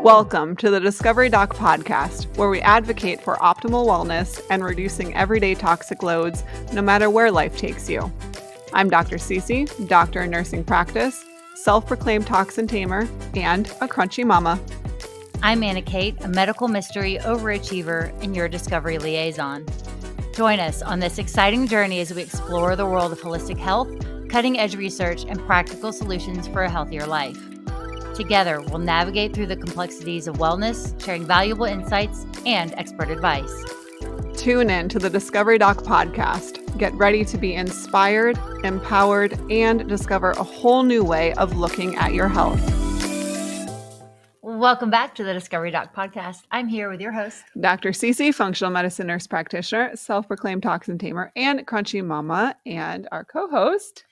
Welcome to the Discovery Doc podcast, where we advocate for optimal wellness and reducing everyday toxic loads, no matter where life takes you. I'm Dr. CeCe, doctor in nursing practice, self-proclaimed toxin tamer, and a crunchy mama. I'm Annah Kate, a medical mystery overachiever and your discovery liaison. Join us on this exciting journey as we explore the world of holistic health, cutting-edge research, and practical solutions for a healthier life. Together, we'll navigate through the complexities of wellness, sharing valuable insights and expert advice. Tune in to the Discovery Doc podcast. Get ready to be inspired, empowered, and discover a whole new way of looking at your health. Welcome back to the Discovery Doc podcast. I'm here with your host, Dr. CeCe, functional medicine nurse practitioner, self-proclaimed toxin tamer, and crunchy mama, and our co-host.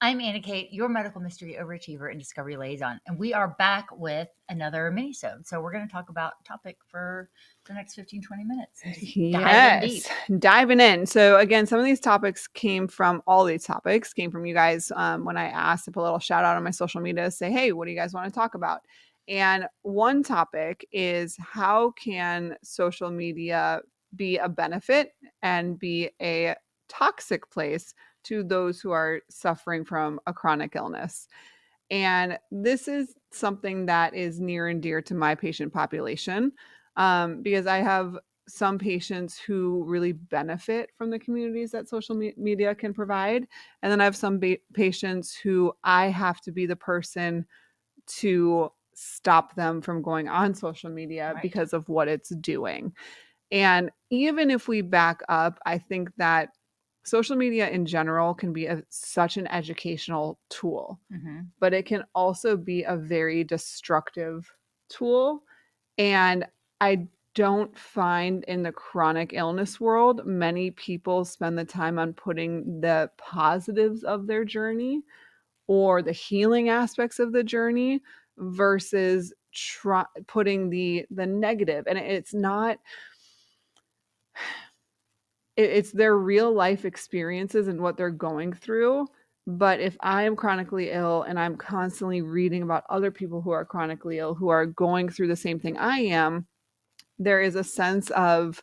I'm Annah Kate, your medical mystery overachiever and discovery liaison, and we are back with another mini-sode. So we're going to talk about a topic for the next 15, 20 minutes. Yes, diving in. So again, some of these topics came from you guys when I asked to put a little shout out on my social media to say, hey, what do you guys want to talk about? And one topic is, how can social media be a benefit and be a toxic place to those who are suffering from a chronic illness? And this is something that is near and dear to my patient population, because I have some patients who really benefit from the communities that social media can provide. And then I have some patients who I have to be the person to stop them from going on social media because of what it's doing. And even if we back up, I think that social media in general can be such an educational tool, but it can also be a very destructive tool. And I don't find in the chronic illness world, many people spend the time on putting the positives of their journey or the healing aspects of the journey versus putting the negative. And it's not, it's their real life experiences and what they're going through. But if I am chronically ill and I'm constantly reading about other people who are chronically ill, who are going through the same thing I am, there is a sense of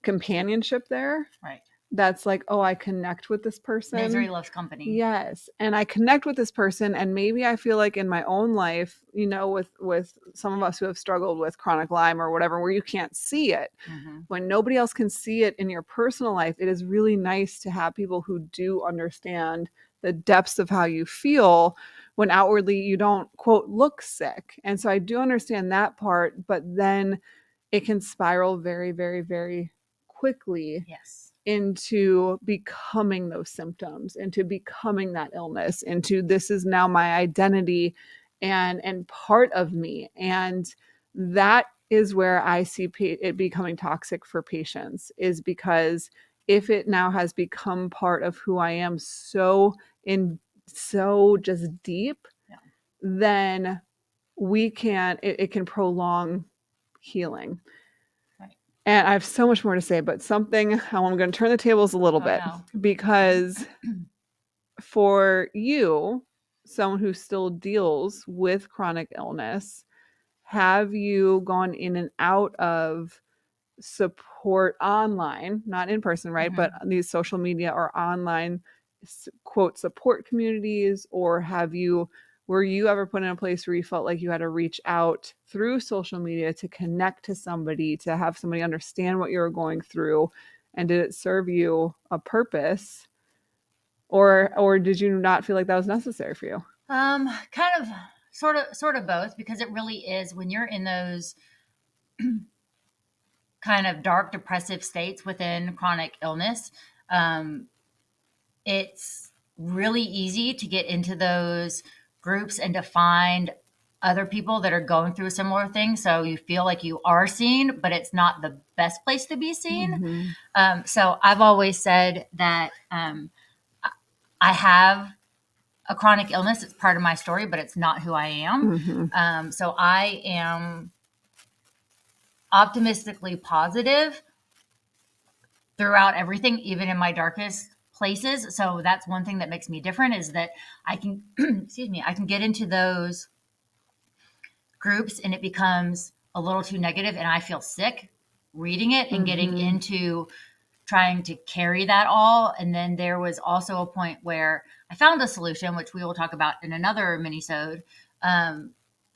companionship there. Right. That's like, oh, I connect with this person. Misery loves company. Yes. And I connect with this person. And maybe I feel like in my own life, you know, with some of us who have struggled with chronic Lyme or whatever, where you can't see it, when nobody else can see it in your personal life, it is really nice to have people who do understand the depths of how you feel when outwardly you don't, quote, look sick. And so I do understand that part, but then it can spiral very, very, very quickly. Yes. Into becoming those symptoms, into becoming that illness, into this is now my identity and part of me. And that is where I see it becoming toxic for patients, is because if it now has become part of who I am so just deep, then it can prolong healing. And I have so much more to say, but I'm going to turn the tables a little bit. Because for you, someone who still deals with chronic illness, have you gone in and out of support online, not in person, right? But these social media or online, quote, support communities, or were you ever put in a place where you felt like you had to reach out through social media to connect to somebody, to have somebody understand what you were going through? And did it serve you a purpose? Or did you not feel like that was necessary for you? Kind of, sort of both, because it really is when you're in those kind of dark, depressive states within chronic illness, it's really easy to get into those groups and to find other people that are going through a similar thing. So you feel like you are seen, but it's not the best place to be seen. So I've always said that I have a chronic illness. It's part of my story, but it's not who I am. So I am optimistically positive throughout everything, even in my darkest places. So that's one thing that makes me different, is that I can, I can get into those groups and it becomes a little too negative and I feel sick reading it and getting Mm-hmm. into trying to carry that all. And then there was also a point where I found a solution, which we will talk about in another mini-sode. And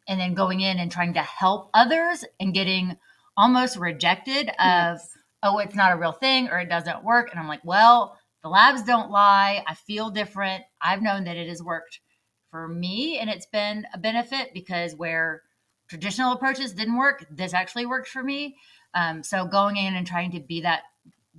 then going in and trying to help others and getting almost rejected of, Yes. oh, it's not a real thing or it doesn't work. And I'm like, well, the labs don't lie. I feel different. I've known that it has worked for me and it's been a benefit because where traditional approaches didn't work, this actually worked for me. So going in and trying to be that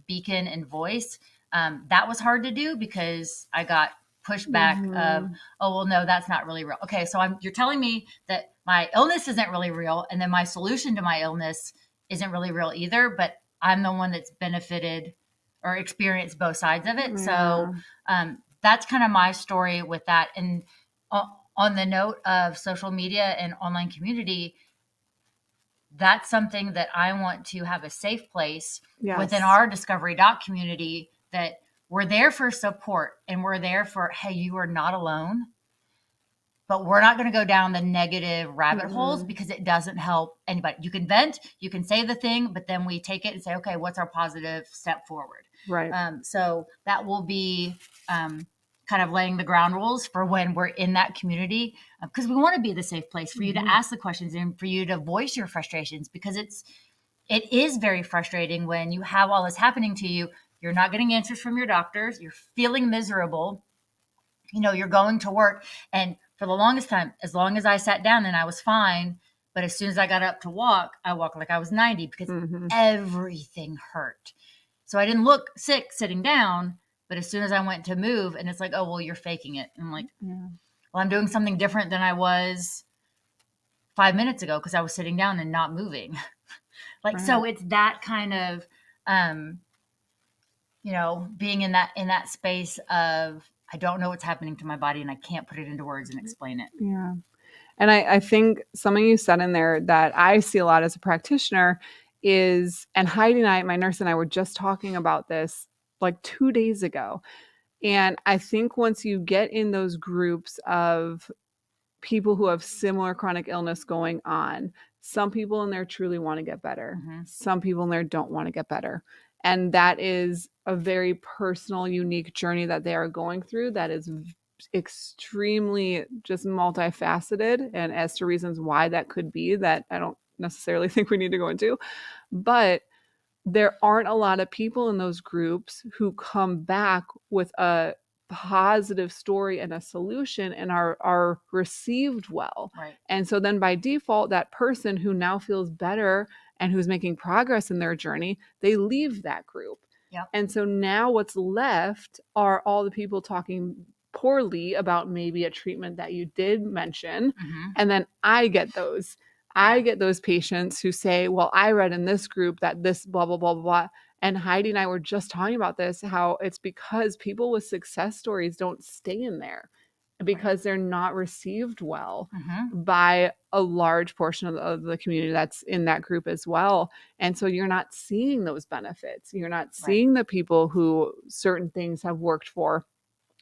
beacon and voice, that was hard to do because I got pushback of, Mm-hmm. oh, well, no, that's not really real. Okay, so you're telling me that my illness isn't really real, and then my solution to my illness isn't really real either, but I'm the one that's benefited or experienced both sides of it. Yeah. So that's kind of my story with that. And on the note of social media and online community, that's something that I want to have a safe place within Yes. our Discovery Doc community that we're there for support and we're there for, hey, you are not alone, but we're not going to go down the negative rabbit holes Mm-mm. because it doesn't help anybody. You can vent, you can say the thing, but then we take it and say, okay, what's our positive step forward? Right. So that will be kind of laying the ground rules for when we're in that community because we want to be the safe place for you to ask the questions and for you to voice your frustrations because it is very frustrating when you have all this happening to you. You're not getting answers from your doctors. You're feeling miserable. You're going to work. And for the longest time, as long as I sat down, then I was fine. But as soon as I got up to walk, I walked like I was 90 because Mm-hmm. everything hurt. So I didn't look sick sitting down. But as soon as I went to move, and it's like, oh, well, you're faking it. And I'm like, Yeah. well, I'm doing something different than I was 5 minutes ago because I was sitting down and not moving. Right. So it's that kind of, um, being in that space of I don't know what's happening to my body and I can't put it into words and explain it. Yeah. And I think something you said in there that I see a lot as a practitioner is, and Heidi and I, my nurse and I were just talking about this like 2 days ago. And I think once you get in those groups of people who have similar chronic illness going on, some people in there truly want to get better. Mm-hmm. Some people in there don't want to get better. And that is a very personal, unique journey that they are going through that is extremely just multifaceted. And as to reasons why that could be, that I don't necessarily think we need to go into, but there aren't a lot of people in those groups who come back with a positive story and a solution and are received well. Right. And so then by default, that person who now feels better and who's making progress in their journey, they leave that group. Yep. And so now what's left are all the people talking poorly about maybe a treatment that you did mention. Mm-hmm. And then I get those patients who say, well, I read in this group that this blah, blah, blah, blah, blah. And Heidi and I were just talking about this, how it's because people with success stories don't stay in there because they're not received well Mm-hmm. by a large portion of the community that's in that group as well. And so you're not seeing those benefits. You're not Right. seeing the people who certain things have worked for.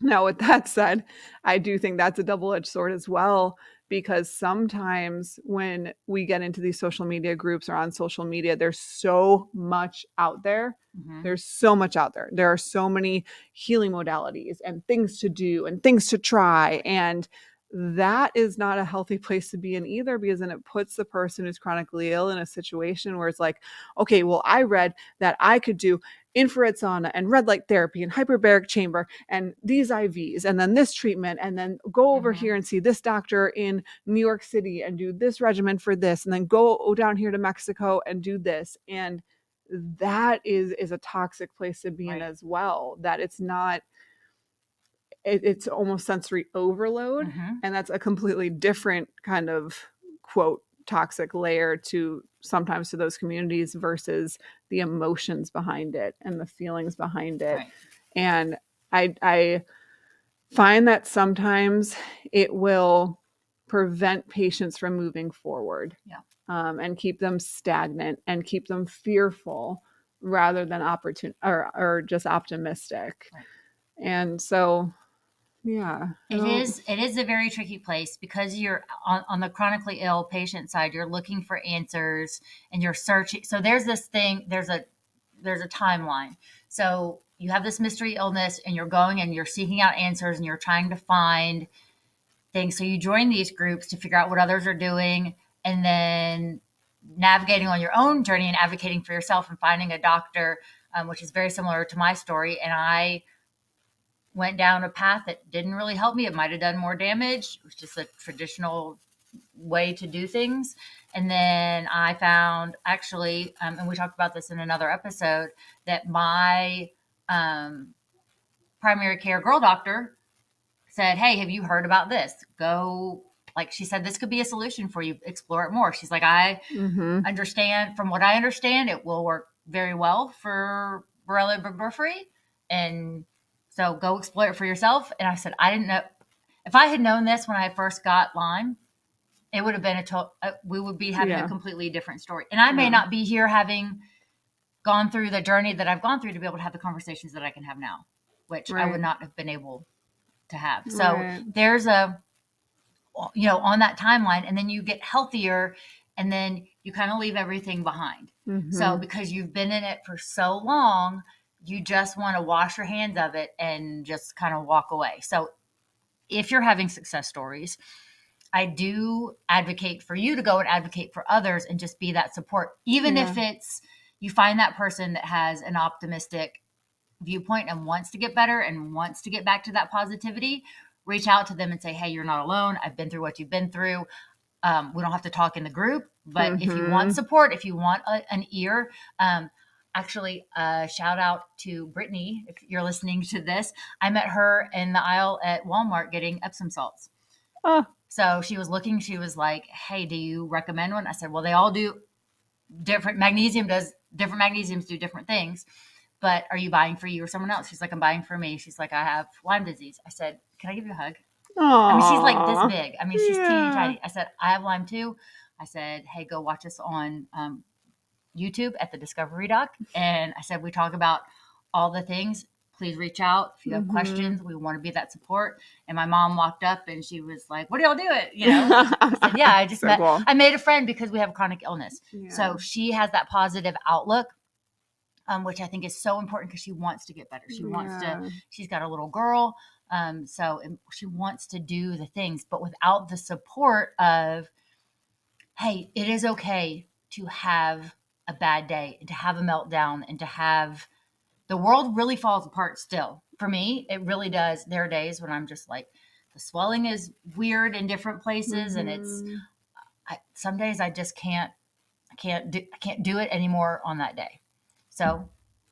Now, with that said, I do think that's a double-edged sword as well, because sometimes when we get into these social media groups or on social media, there's so much out there. Mm-hmm. There's so much out there. There are so many healing modalities and things to do and things to try. And that is not a healthy place to be in either, because then it puts the person who's chronically ill in a situation where it's like, okay, well, I read that I could do infrared sauna and red light therapy and hyperbaric chamber and these IVs and then this treatment, and then go over Mm-hmm. here and see this doctor in New York City and do this regimen for this, and then go down here to Mexico and do this. And that is a toxic place to be in Right. as well. That it's not, it's almost sensory overload. Mm-hmm. And that's a completely different kind of quote toxic layer to sometimes to those communities versus the emotions behind it and the feelings behind it. Right. And I find that sometimes it will prevent patients from moving forward. Yeah. And keep them stagnant and keep them fearful rather than opportun or just optimistic. Right. And so Yeah. I It don't. is. It is a very tricky place because you're on the chronically ill patient side. You're looking for answers and you're searching. So there's this thing. There's a timeline. So you have this mystery illness, and you're going and you're seeking out answers, and you're trying to find things. So you join these groups to figure out what others are doing, and then navigating on your own journey and advocating for yourself and finding a doctor, which is very similar to my story. And I went down a path that didn't really help me. It might have done more damage. It was just a traditional way to do things. And then I found actually, and we talked about this in another episode, that my um, primary care girl doctor said, "Hey, have you heard about this? Go." Like she said, this could be a solution for you. Explore it more. She's like, I Mm-hmm. understand, from what I understand, it will work very well for Borrelia burgdorferi. And so go explore it for yourself. And I said, I didn't know. If I had known this when I first got Lyme, it would have been we would be having a Yeah. completely different story. And I may Yeah. not be here having gone through the journey that I've gone through to be able to have the conversations that I can have now, which I would Right. not have been able to have. So Right. there's a, on that timeline, and then you get healthier, and then you kind of leave everything behind. So Mm-hmm. because you've been in it for so long, you just want to wash your hands of it and just kind of walk away. So if you're having success stories, I do advocate for you to go and advocate for others and just be that support, even Yeah. if it's you find that person that has an optimistic viewpoint and wants to get better and wants to get back to that positivity. Reach out to them and say, "Hey, you're not alone. I've been through what you've been through." We don't have to talk in the group, but if you want Mm-hmm. support, if you want an ear, actually, shout out to Brittany if you're listening to this. I met her in the aisle at Walmart getting Epsom salts. Oh. So she was looking. She was like, "Hey, do you recommend one?" I said, "Well, they all do different. Different magnesiums do different things." But are you buying for you or someone else? She's like, I'm buying for me. She's like, I have Lyme disease. I said, can I give you a hug? I mean, she's like this Aw. big. I mean, she's teeny Yeah. tiny. I said, I have Lyme too. I said, hey, go watch us on YouTube at the Discovery Doc. And I said, we talk about all the things. Please reach out if you have Mm-hmm. questions. We want to be that support. And my mom walked up and she was like, what do y'all do it? I said, yeah, So cool. I made a friend because we have a chronic illness. Yeah. So she has that positive outlook, which I think is so important because she wants to get better. Yeah. She's got a little girl. So she wants to do the things, but without the support of, hey, it is okay to have a bad day and to have a meltdown and to have the world really falls apart still. For me, it really does. There are days when I'm just like, the swelling is weird in different places. And Mm-hmm. some days I just I can't do it anymore on that day. So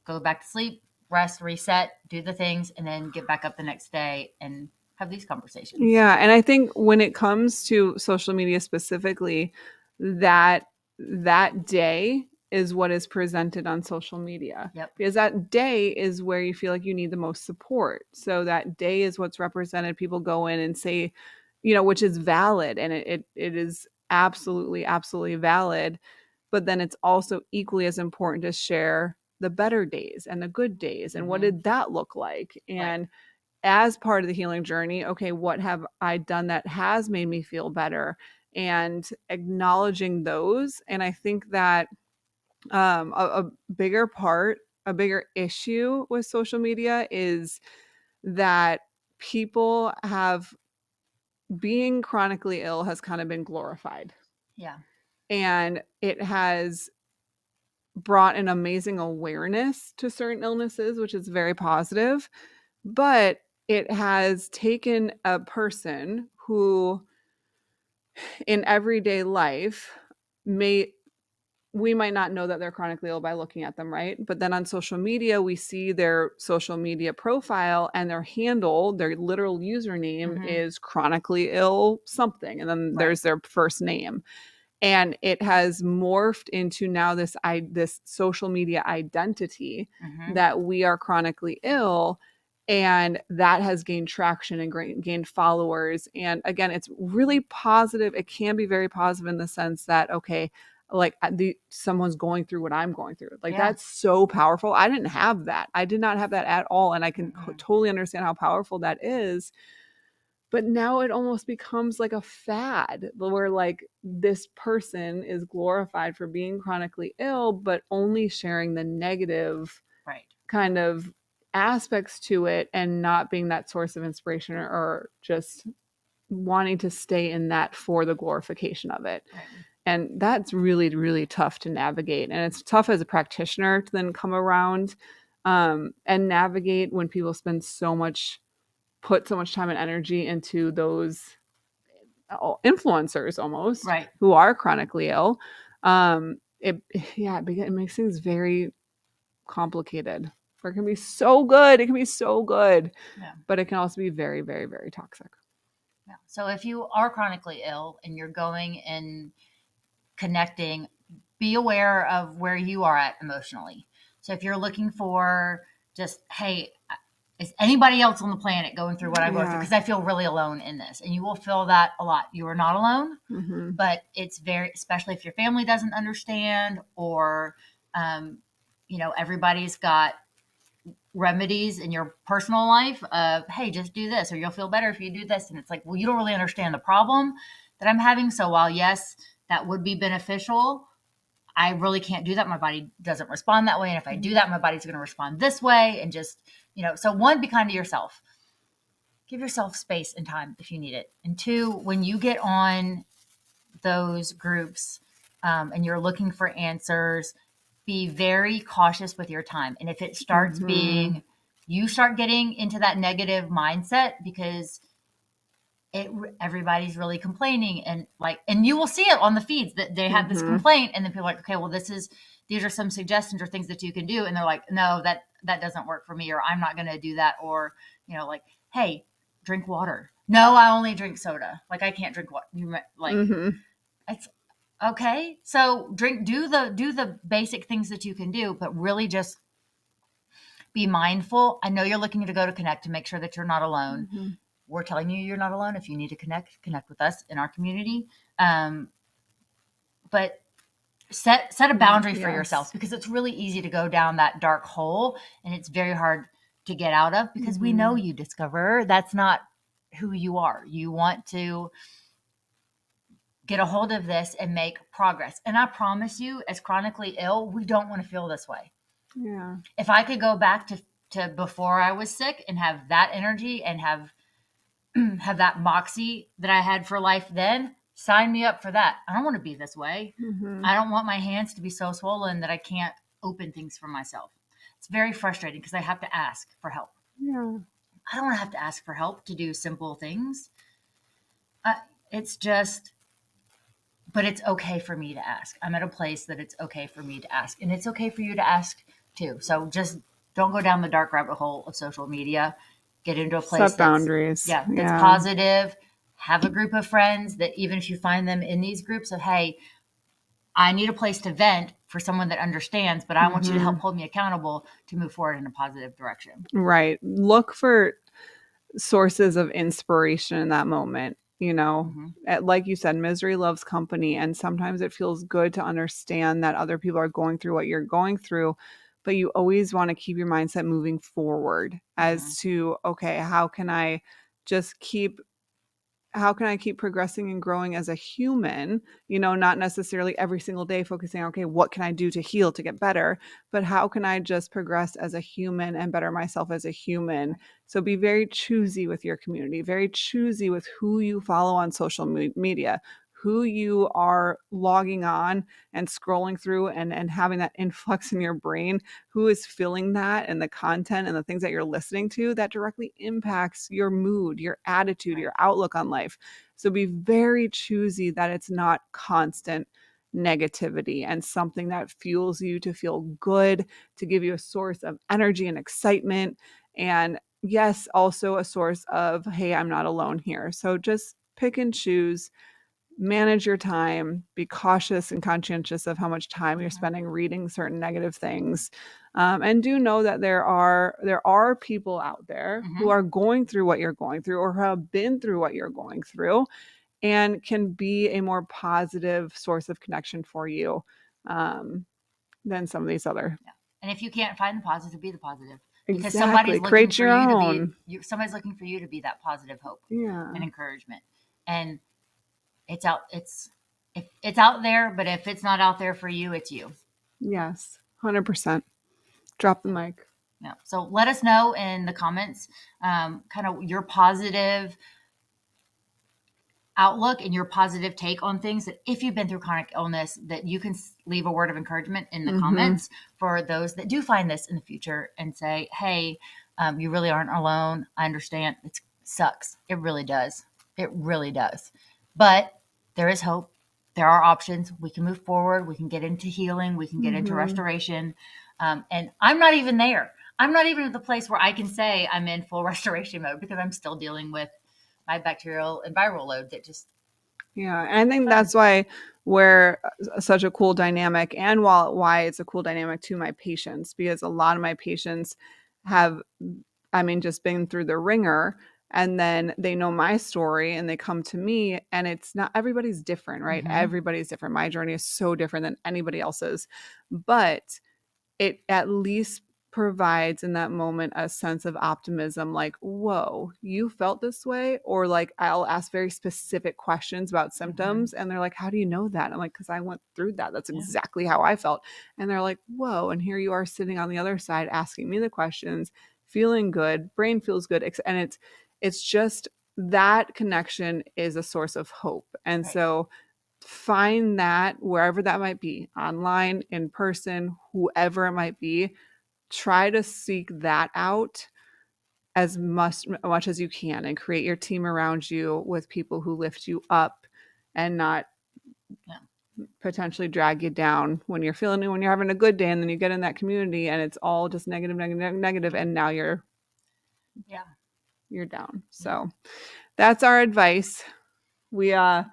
go back to sleep, rest, reset, do the things, and then get back up the next day and have these conversations. Yeah, and I think when it comes to social media specifically, that that day is what is presented on social media Yep. because that day is where you feel like you need the most support. So that day is what's represented. People go in and say, which is valid, and it is absolutely valid. But then it's also equally as important to share the better days and the good days and what Mm-hmm. did that look like, Right. and as part of the healing journey, okay, what have I done that has made me feel better? And acknowledging those. And I think that a bigger part, a bigger issue with social media is that people have being chronically ill has kind of been glorified. Yeah. And it has brought an amazing awareness to certain illnesses, which is very positive. But it has taken a person who in everyday life may we might not know that they're chronically ill by looking at them, right? But then on social media, we see their social media profile and their handle, their literal username Mm-hmm. is chronically ill something. And then Right. there's their first name. And it has morphed into now this social media identity Mm-hmm. that we are chronically ill, and that has gained traction and gained followers. And again, it's really positive. It can be very positive in the sense that, okay, like someone's going through what I'm going through, like Yeah. that's so powerful. I didn't have that. I did not have that at all, and I can Mm-mm. totally understand how powerful that is. But now it almost becomes like a fad where like this person is glorified for being chronically ill, but only sharing the negative Right. kind of aspects to it and not being that source of inspiration or just wanting to stay in that for the glorification of it. Right. And that's really, really tough to navigate. And it's tough as a practitioner to then come around and navigate when people put so much time and energy into those influencers almost Right. who are chronically ill. It yeah, it makes things very complicated. It can be so good. It can be so good, Yeah. but it can also be very, very, very toxic. Yeah. So if you are chronically ill and you're going and connecting, be aware of where you are at emotionally. So if you're looking for just, hey, is anybody else on the planet going through what I go through? Yeah. Because I feel really alone in this. And you will feel that a lot. You are not alone, Mm-hmm. but it's very, especially if your family doesn't understand or, everybody's got remedies in your personal life of, hey, just do this or you'll feel better if you do this. And it's like, well, you don't really understand the problem that I'm having. So while, yes, that would be beneficial, I really can't do that. My body doesn't respond that way. And if I do that, my body's going to respond this way. And just, so one, be kind to yourself. Give yourself space and time if you need it. And two, when you get on those groups and you're looking for answers, be very cautious with your time. And if it starts being, you start getting into that negative mindset because everybody's really complaining and you will see it on the feeds that they have this complaint and then people are like, okay, well, these are some suggestions or things that you can do. And they're like, no, that doesn't work for me, or I'm not going to do that. Or, like, hey, drink water. No, I only drink soda. Like, I can't drink water. It's okay. So do the basic things that you can do, but really just be mindful. I know you're looking to go to connect to make sure that you're not alone. We're telling you you're not alone. If you need to connect with us in our community. But set a boundary for yourself, because it's really easy to go down that dark hole and it's very hard to get out of, because we know you discover that's not who you are. You want to get a hold of this and make progress. And I promise you, as chronically ill, we don't want to feel this way. Yeah. If I could go back to before I was sick and have that energy and have that moxie that I had for life then, sign me up for that. I don't want to be this way. I don't want my hands to be so swollen that I can't open things for myself. It's very frustrating because I have to ask for help. Yeah. I don't want to have to ask for help to do simple things. It's just, but it's okay for me to ask. I'm at a place that it's okay for me to ask, and it's okay for you to ask too. So just don't go down the dark rabbit hole of social media. Get into a place Set boundaries. that's positive. Have a group of friends that, even if you find them in these groups of, hey, I need a place to vent, for someone that understands, but I want you to help hold me accountable to move forward in a positive direction. Right. Look for sources of inspiration in that moment. Like you said, misery loves company. And sometimes it feels good to understand that other people are going through what you're going through. But you always want to keep your mindset moving forward as to, okay, just keep how can I keep progressing and growing as a human? Not necessarily every single day focusing on, okay, what can I do to heal, to get better, but how can I just progress as a human and better myself as a human? So be very choosy with your community, very choosy with who you follow on social media, who you are logging on and scrolling through and having that influx in your brain, who is filling that, and the content and the things that you're listening to that directly impacts your mood, your attitude, your outlook on life. So be very choosy that it's not constant negativity and something that fuels you to feel good, to give you a source of energy and excitement. And yes, also a source of, hey, I'm not alone here. So just pick and choose, manage your time, be cautious and conscientious of how much time you're spending reading certain negative things, and do know that there are people out there who are going through what you're going through or have been through what you're going through and can be a more positive source of connection for you than some of these other. And if you can't find the positive, be the positive. because Exactly. Create your own. somebody's looking for you to be that positive hope Yeah. and encouragement. And it's out if it's out there, but if it's not out there for you, it's you. Yes. 100%. Drop the mic. Yeah. So let us know in the comments, kind of your positive outlook and your positive take on things, that if you've been through chronic illness, that you can leave a word of encouragement in the comments for those that do find this in the future and say, hey, you really aren't alone. I understand. It sucks. It really does. It really does. But there is hope. There are options. We can move forward. We can get into healing. We can get into restoration. And I'm not even there. I'm not even at the place where I can say I'm in full restoration mode, because I'm still dealing with my bacterial and viral load that just. Yeah. And I think that's why we're such a cool dynamic, and why it's a cool dynamic to my patients, because a lot of my patients have, just been through the ringer, and then they know my story and they come to me, and it's not, everybody's different, right? Everybody's different. My journey is so different than anybody else's, but it at least provides in that moment a sense of optimism, like, whoa, you felt this way? Or like, I'll ask very specific questions about symptoms, and they're like, how do you know that? I'm like, because I went through that. That's exactly how I felt. And they're like, whoa, and here you are sitting on the other side asking me the questions, feeling good, brain feels good. And it's just, that connection is a source of hope. And so find that wherever that might be, online, in person, whoever it might be. Try to seek that out as much as you can, and create your team around you with people who lift you up and not potentially drag you down when you're having a good day, and then you get in that community and it's all just negative, and now you're down. So that's our advice. We are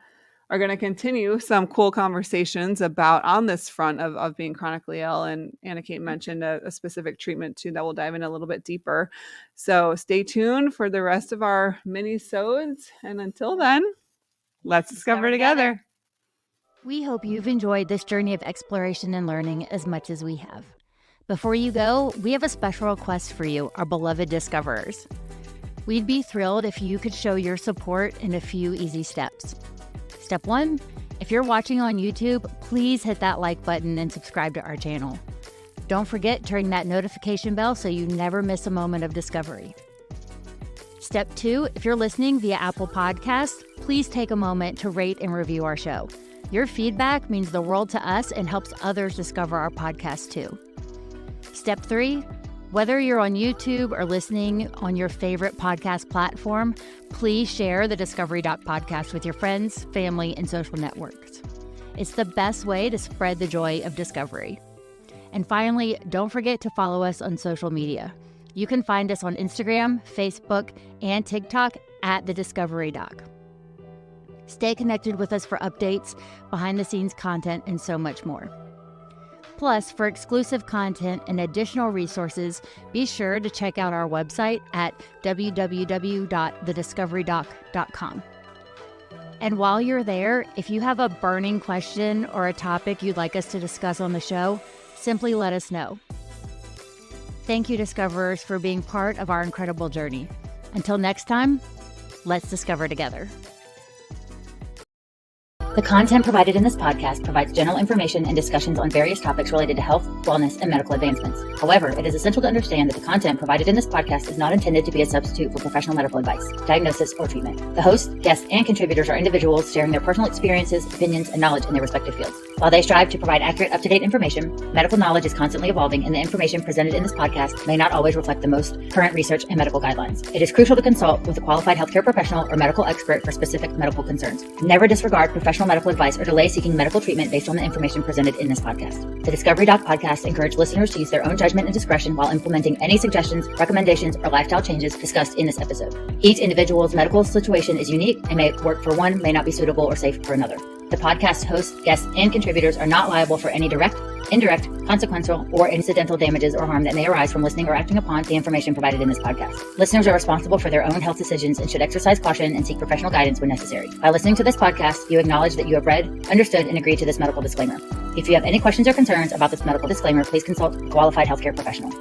going to continue some cool conversations about on this front of being chronically ill. And Anna Kate mentioned a specific treatment too that we'll dive in a little bit deeper. So stay tuned for the rest of our mini-sodes. And until then, let's discover together. We hope you've enjoyed this journey of exploration and learning as much as we have. Before you go, we have a special request for you, our beloved discoverers. We'd be thrilled if you could show your support in a few easy steps. Step 1, if you're watching on YouTube, please hit that like button and subscribe to our channel. Don't forget to ring that notification bell so you never miss a moment of discovery. Step 2, if you're listening via Apple Podcasts, please take a moment to rate and review our show. Your feedback means the world to us and helps others discover our podcast too. Step 3, whether you're on YouTube or listening on your favorite podcast platform, please share the Discovery Doc podcast with your friends, family, and social networks. It's the best way to spread the joy of discovery. And finally, don't forget to follow us on social media. You can find us on Instagram, Facebook, and TikTok at The Discovery Doc. Stay connected with us for updates, behind-the-scenes content, and so much more. Plus, for exclusive content and additional resources, be sure to check out our website at www.thediscoverydoc.com. And while you're there, if you have a burning question or a topic you'd like us to discuss on the show, simply let us know. Thank you, Discoverers, for being part of our incredible journey. Until next time, let's discover together. The content provided in this podcast provides general information and discussions on various topics related to health, wellness, and medical advancements. However, it is essential to understand that the content provided in this podcast is not intended to be a substitute for professional medical advice, diagnosis, or treatment. The hosts, guests, and contributors are individuals sharing their personal experiences, opinions, and knowledge in their respective fields. While they strive to provide accurate, up-to-date information, medical knowledge is constantly evolving, and the information presented in this podcast may not always reflect the most current research and medical guidelines. It is crucial to consult with a qualified healthcare professional or medical expert for specific medical concerns. Never disregard professional medical advice or delay seeking medical treatment based on the information presented in this podcast. The Discovery Doc podcast encourages listeners to use their own judgment and discretion while implementing any suggestions, recommendations, or lifestyle changes discussed in this episode. Each individual's medical situation is unique and may work for one, may not be suitable or safe for another. The podcast hosts, guests, and contributors are not liable for any direct, indirect, consequential, or incidental damages or harm that may arise from listening or acting upon the information provided in this podcast. Listeners are responsible for their own health decisions and should exercise caution and seek professional guidance when necessary. By listening to this podcast, you acknowledge that you have read, understood, and agreed to this medical disclaimer. If you have any questions or concerns about this medical disclaimer, please consult a qualified healthcare professional.